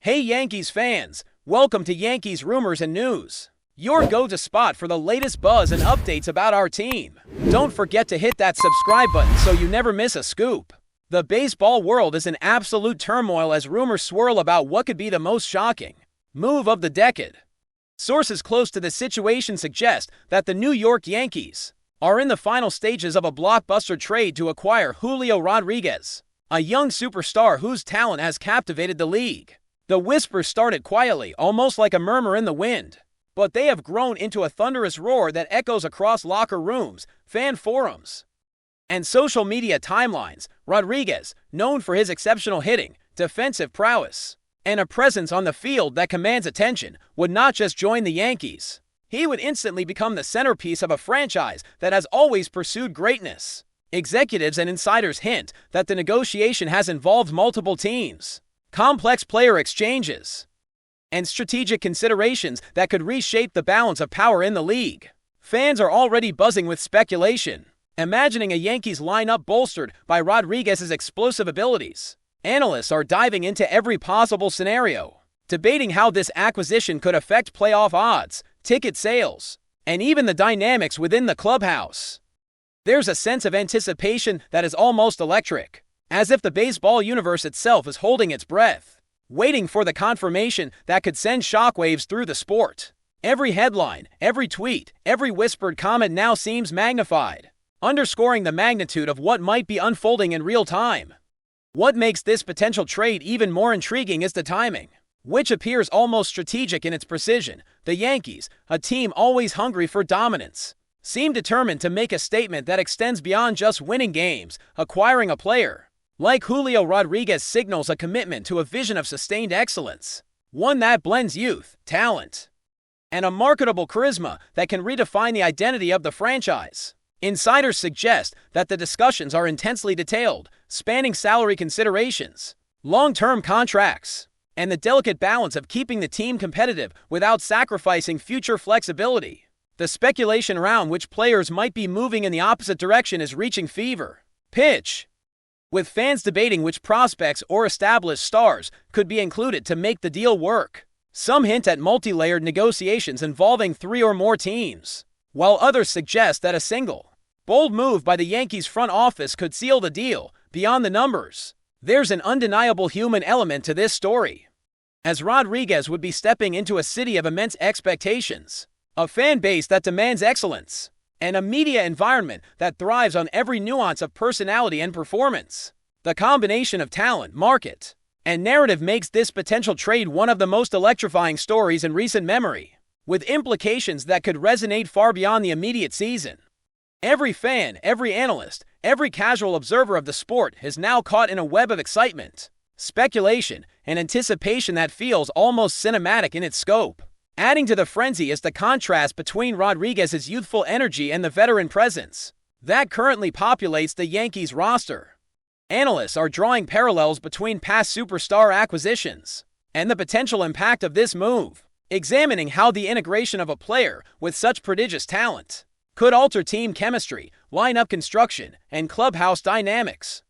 Hey Yankees fans, welcome to Yankees Rumors and News, your go-to spot for the latest buzz and updates about our team. Don't forget to hit that subscribe button so you never miss a scoop. The baseball world is in absolute turmoil as rumors swirl about what could be the most shocking move of the decade. Sources close to the situation suggest that the New York Yankees are in the final stages of a blockbuster trade to acquire Julio Rodríguez, a young superstar whose talent has captivated the league. The whispers started quietly, almost like a murmur in the wind, but they have grown into a thunderous roar that echoes across locker rooms, fan forums, and social media timelines. Rodríguez, known for his exceptional hitting, defensive prowess, and a presence on the field that commands attention, would not just join the Yankees. He would instantly become the centerpiece of a franchise that has always pursued greatness. Executives and insiders hint that the negotiation has involved multiple teams, complex player exchanges, and strategic considerations that could reshape the balance of power in the league. Fans are already buzzing with speculation, imagining a Yankees lineup bolstered by Rodríguez's explosive abilities. Analysts are diving into every possible scenario, debating how this acquisition could affect playoff odds, ticket sales, and even the dynamics within the clubhouse. There's a sense of anticipation that is almost electric, as if the baseball universe itself is holding its breath, waiting for the confirmation that could send shockwaves through the sport. Every headline, every tweet, every whispered comment now seems magnified, underscoring the magnitude of what might be unfolding in real time. What makes this potential trade even more intriguing is the timing, which appears almost strategic in its precision. The Yankees, a team always hungry for dominance, seem determined to make a statement that extends beyond just winning games. Acquiring a player like Julio Rodríguez signals a commitment to a vision of sustained excellence, one that blends youth, talent, and a marketable charisma that can redefine the identity of the franchise. Insiders suggest that the discussions are intensely detailed, spanning salary considerations, long-term contracts, and the delicate balance of keeping the team competitive without sacrificing future flexibility. The speculation around which players might be moving in the opposite direction is reaching fever pitch, with fans debating which prospects or established stars could be included to make the deal work. Some hint at multi-layered negotiations involving 3 or more teams, while others suggest that a single, bold move by the Yankees front office could seal the deal. Beyond the numbers, there's an undeniable human element to this story, as Rodríguez would be stepping into a city of immense expectations, a fan base that demands excellence, and a media environment that thrives on every nuance of personality and performance. The combination of talent, market, and narrative makes this potential trade one of the most electrifying stories in recent memory, with implications that could resonate far beyond the immediate season. Every fan, every analyst, every casual observer of the sport is now caught in a web of excitement, speculation, and anticipation that feels almost cinematic in its scope. Adding to the frenzy is the contrast between Rodríguez's youthful energy and the veteran presence that currently populates the Yankees roster. Analysts are drawing parallels between past superstar acquisitions and the potential impact of this move, examining how the integration of a player with such prodigious talent could alter team chemistry, lineup construction, and clubhouse dynamics.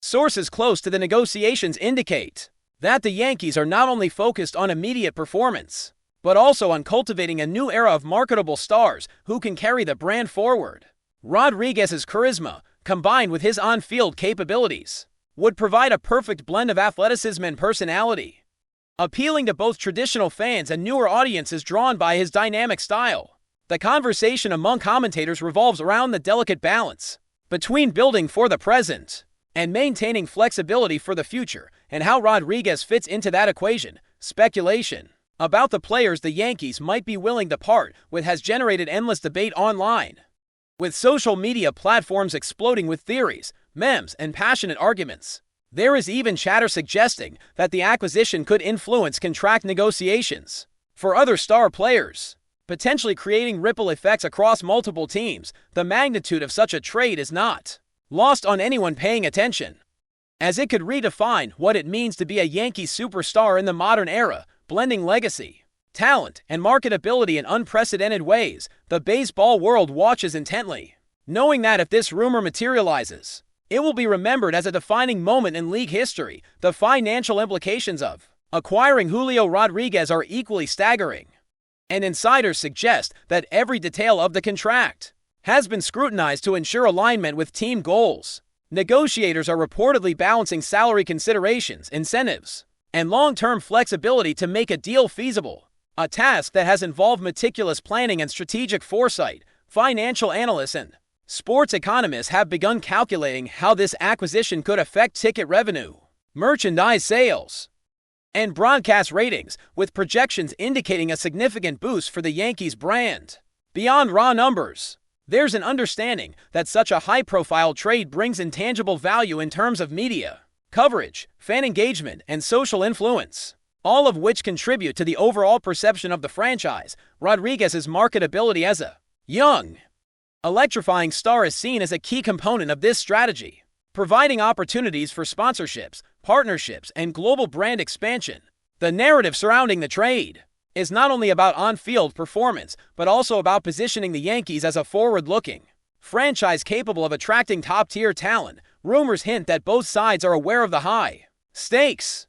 Sources close to the negotiations indicate that the Yankees are not only focused on immediate performance, but also on cultivating a new era of marketable stars who can carry the brand forward. Rodríguez's charisma, combined with his on-field capabilities, would provide a perfect blend of athleticism and personality, appealing to both traditional fans and newer audiences drawn by his dynamic style. The conversation among commentators revolves around the delicate balance between building for the present and maintaining flexibility for the future, and how Rodríguez fits into that equation. Speculation about the players the Yankees might be willing to part with has generated endless debate online, with social media platforms exploding with theories, memes, and passionate arguments. There is even chatter suggesting that the acquisition could influence contract negotiations for other star players, potentially creating ripple effects across multiple teams. The magnitude of such a trade is not lost on anyone paying attention, as it could redefine what it means to be a Yankees superstar in the modern era, blending legacy, talent, and marketability in unprecedented ways. The baseball world watches intently, knowing that if this rumor materializes, it will be remembered as a defining moment in league history. The financial implications of acquiring Julio Rodríguez are equally staggering. And insiders suggest that every detail of the contract has been scrutinized to ensure alignment with team goals. Negotiators are reportedly balancing salary considerations, incentives, and long-term flexibility to make a deal feasible, a task that has involved meticulous planning and strategic foresight. Financial analysts and sports economists have begun calculating how this acquisition could affect ticket revenue, merchandise sales, and broadcast ratings, with projections indicating a significant boost for the Yankees brand. Beyond raw numbers, there's an understanding that such a high-profile trade brings intangible value in terms of media coverage, fan engagement, and social influence, all of which contribute to the overall perception of the franchise. Rodríguez's marketability as a young, electrifying star is seen as a key component of this strategy, providing opportunities for sponsorships, partnerships, and global brand expansion. The narrative surrounding the trade is not only about on-field performance, but also about positioning the Yankees as a forward-looking franchise capable of attracting top-tier talent. Rumors hint that both sides are aware of the high stakes,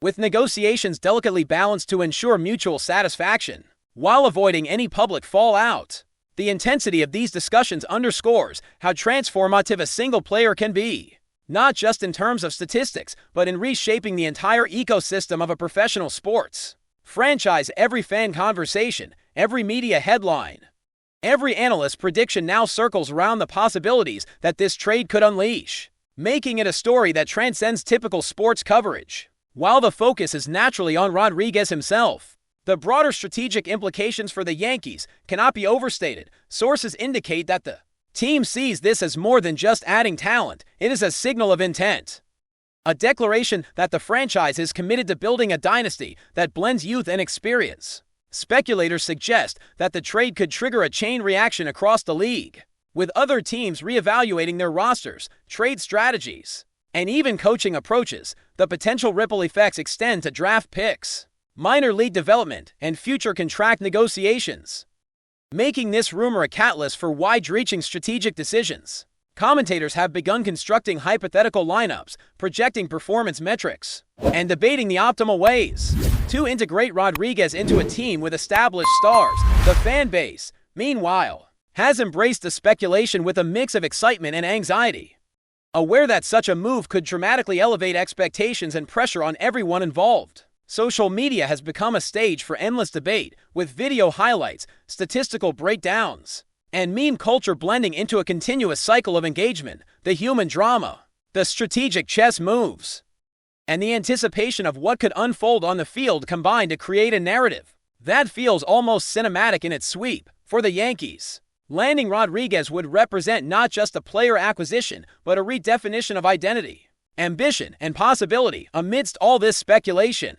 with negotiations delicately balanced to ensure mutual satisfaction, while avoiding any public fallout. The intensity of these discussions underscores how transformative a single player can be, not just in terms of statistics, but in reshaping the entire ecosystem of a professional sports franchise. Every fan conversation, every media headline, every analyst prediction now circles around the possibilities that this trade could unleash, making it a story that transcends typical sports coverage. While the focus is naturally on Rodríguez himself, the broader strategic implications for the Yankees cannot be overstated. Sources indicate that the team sees this as more than just adding talent. It is a signal of intent, a declaration that the franchise is committed to building a dynasty that blends youth and experience. Speculators suggest that the trade could trigger a chain reaction across the league, with other teams reevaluating their rosters, trade strategies, and even coaching approaches. The potential ripple effects extend to draft picks, minor league development, and future contract negotiations, making this rumor a catalyst for wide-reaching strategic decisions. Commentators have begun constructing hypothetical lineups, projecting performance metrics, and debating the optimal ways to integrate Rodríguez into a team with established stars. The fan base, meanwhile, has embraced the speculation with a mix of excitement and anxiety, aware that such a move could dramatically elevate expectations and pressure on everyone involved. Social media has become a stage for endless debate, with video highlights, statistical breakdowns, and meme culture blending into a continuous cycle of engagement. The human drama, the strategic chess moves, and the anticipation of what could unfold on the field combine to create a narrative that feels almost cinematic in its sweep. For the Yankees, landing Rodríguez would represent not just a player acquisition, but a redefinition of identity, ambition, and possibility. Amidst all this speculation,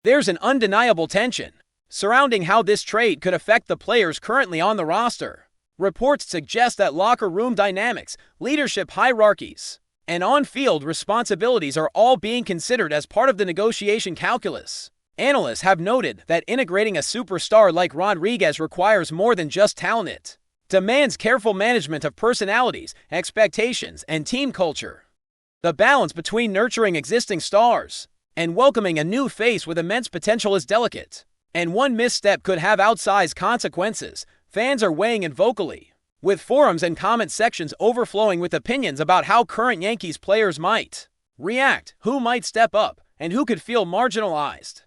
there's an undeniable tension surrounding how this trade could affect the players currently on the roster. Reports suggest that locker room dynamics, leadership hierarchies, and on-field responsibilities are all being considered as part of the negotiation calculus. Analysts have noted that integrating a superstar like Rodríguez requires more than just talent. It demands careful management of personalities, expectations, and team culture. The balance between nurturing existing stars and welcoming a new face with immense potential is delicate, and one misstep could have outsized consequences. Fans are weighing in vocally, with forums and comment sections overflowing with opinions about how current Yankees players might react, who might step up, and who could feel marginalized.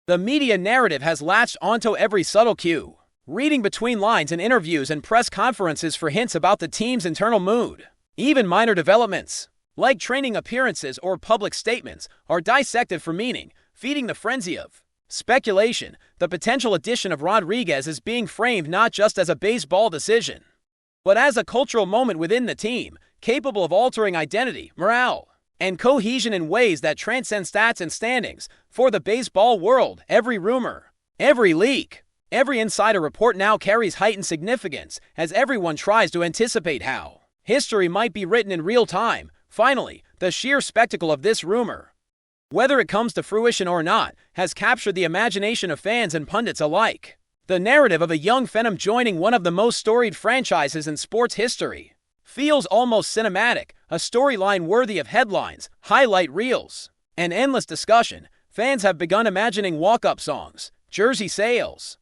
The media narrative has latched onto every subtle cue, reading between lines in interviews and press conferences for hints about the team's internal mood. Even minor developments, like training appearances or public statements, are dissected for meaning, feeding the frenzy of speculation. The potential addition of Rodríguez is being framed not just as a baseball decision, but as a cultural moment within the team, capable of altering identity, morale, and cohesion in ways that transcend stats and standings. For the baseball world, every rumor, every leak, every insider report now carries heightened significance as everyone tries to anticipate how history might be written in real time. Finally, the sheer spectacle of this rumor, whether it comes to fruition or not, has captured the imagination of fans and pundits alike. The narrative of a young phenom joining one of the most storied franchises in sports history feels almost cinematic, a storyline worthy of headlines, highlight reels, and endless discussion. Fans have begun imagining walk-up songs, jersey sales,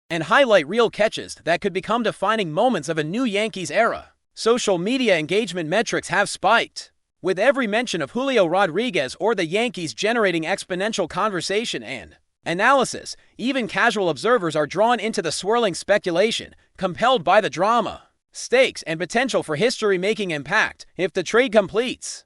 and highlight reel catches that could become defining moments of a new Yankees era. Social media engagement metrics have spiked, with every mention of Julio Rodríguez or the Yankees generating exponential conversation and analysis. Even casual observers are drawn into the swirling speculation, compelled by the drama, stakes, and potential for history-making impact if the trade completes.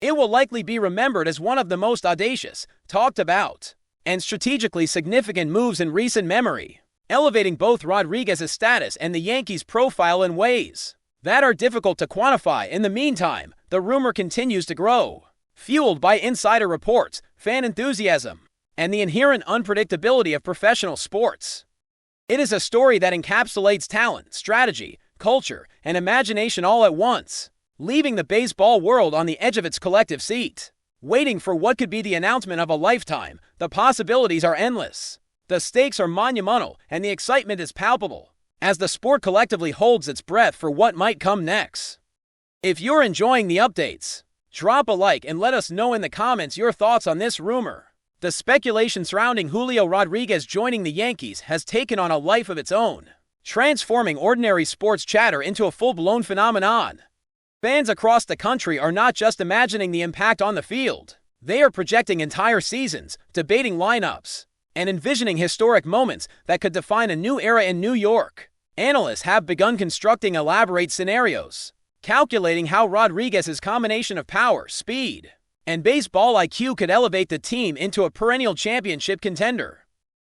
It will likely be remembered as one of the most audacious, talked about, and strategically significant moves in recent memory, elevating both Rodríguez's status and the Yankees' profile in ways that are difficult to quantify. In the meantime, the rumor continues to grow, fueled by insider reports, fan enthusiasm, and the inherent unpredictability of professional sports. It is a story that encapsulates talent, strategy, culture, and imagination all at once, leaving the baseball world on the edge of its collective seat, waiting for what could be the announcement of a lifetime. The possibilities are endless. The stakes are monumental, and the excitement is palpable, as the sport collectively holds its breath for what might come next. If you're enjoying the updates, drop a like and let us know in the comments your thoughts on this rumor. The speculation surrounding Julio Rodríguez joining the Yankees has taken on a life of its own, transforming ordinary sports chatter into a full-blown phenomenon. Fans across the country are not just imagining the impact on the field. They are projecting entire seasons, debating lineups, and envisioning historic moments that could define a new era in New York. Analysts have begun constructing elaborate scenarios, calculating how Rodríguez's combination of power, speed, and baseball IQ could elevate the team into a perennial championship contender.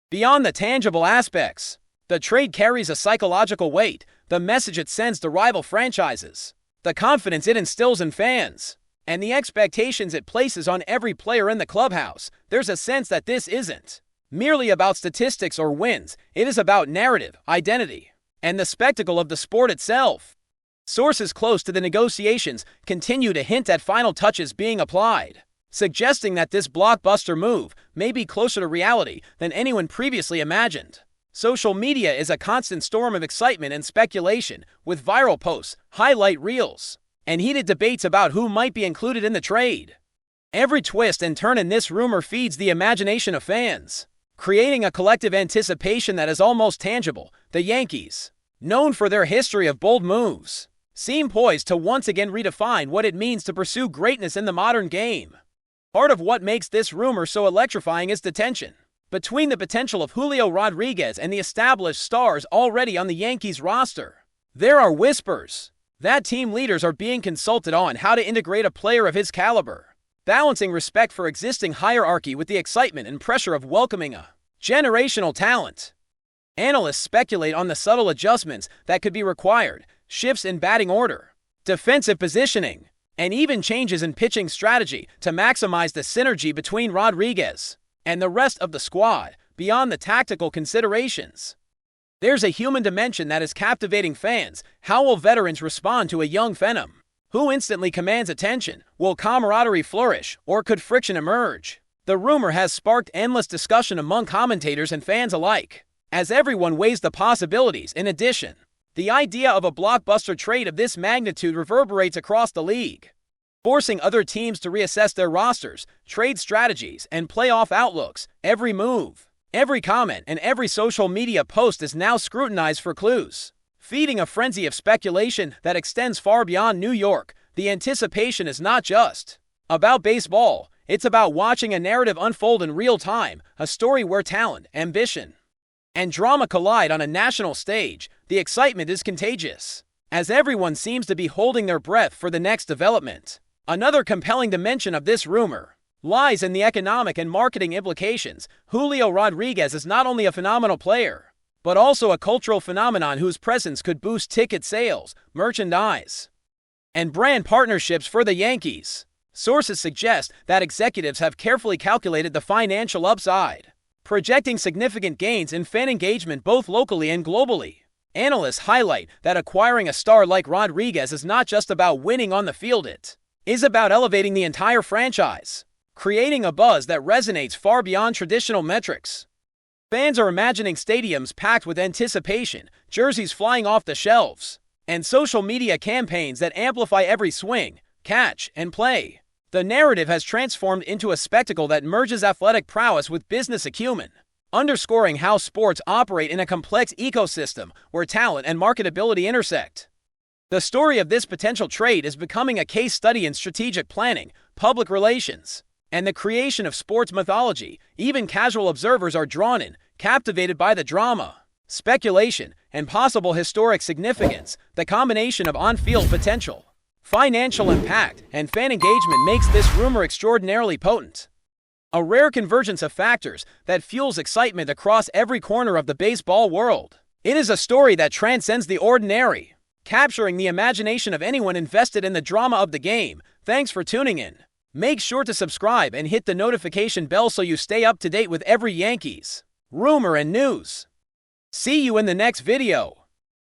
Beyond the tangible aspects, the trade carries a psychological weight. The message it sends to rival franchises, the confidence it instills in fans, and the expectations it places on every player in the clubhouse. There's a sense that this isn't merely about statistics or wins. It is about narrative, identity, and the spectacle of the sport itself. Sources close to the negotiations continue to hint at final touches being applied, suggesting that this blockbuster move may be closer to reality than anyone previously imagined. Social media is a constant storm of excitement and speculation, with viral posts, highlight reels, and heated debates about who might be included in the trade. Every twist and turn in this rumor feeds the imagination of fans, creating a collective anticipation that is almost tangible. The Yankees, known for their history of bold moves, seem poised to once again redefine what it means to pursue greatness in the modern game. Part of what makes this rumor so electrifying is the tension between the potential of Julio Rodríguez and the established stars already on the Yankees roster. There are whispers that team leaders are being consulted on how to integrate a player of his caliber, balancing respect for existing hierarchy with the excitement and pressure of welcoming a generational talent. Analysts speculate on the subtle adjustments that could be required, shifts in batting order, defensive positioning, and even changes in pitching strategy to maximize the synergy between Rodríguez and the rest of the squad. Beyond the tactical considerations, there's a human dimension that is captivating fans. How will veterans respond to a young phenom who instantly commands attention? Will camaraderie flourish, or could friction emerge? The rumor has sparked endless discussion among commentators and fans alike, as everyone weighs the possibilities. In addition, the idea of a blockbuster trade of this magnitude reverberates across the league, forcing other teams to reassess their rosters, trade strategies, and playoff outlooks. Every move, every comment, and every social media post is now scrutinized for clues, feeding a frenzy of speculation that extends far beyond New York. The anticipation is not just about baseball. It's about watching a narrative unfold in real time, a story where talent, ambition, and drama collide on a national stage. The excitement is contagious, as everyone seems to be holding their breath for the next development. Another compelling dimension of this rumor lies in the economic and marketing implications. Julio Rodríguez is not only a phenomenal player, but also a cultural phenomenon whose presence could boost ticket sales, merchandise, and brand partnerships for the Yankees. Sources suggest that executives have carefully calculated the financial upside, projecting significant gains in fan engagement both locally and globally. Analysts highlight that acquiring a star like Rodríguez is not just about winning on the field. It is about elevating the entire franchise, creating a buzz that resonates far beyond traditional metrics. Fans are imagining stadiums packed with anticipation, jerseys flying off the shelves, and social media campaigns that amplify every swing, catch, and play. The narrative has transformed into a spectacle that merges athletic prowess with business acumen, underscoring how sports operate in a complex ecosystem where talent and marketability intersect. The story of this potential trade is becoming a case study in strategic planning, public relations, and the creation of sports mythology. Even casual observers are drawn in, captivated by the drama, speculation, and possible historic significance. The combination of on-field potential, financial impact, and fan engagement makes this rumor extraordinarily potent. A rare convergence of factors that fuels excitement across every corner of the baseball world. It is a story that transcends the ordinary, capturing the imagination of anyone invested in the drama of the game. Thanks for tuning in. Make sure to subscribe and hit the notification bell so you stay up to date with every Yankees rumor and news. See you in the next video.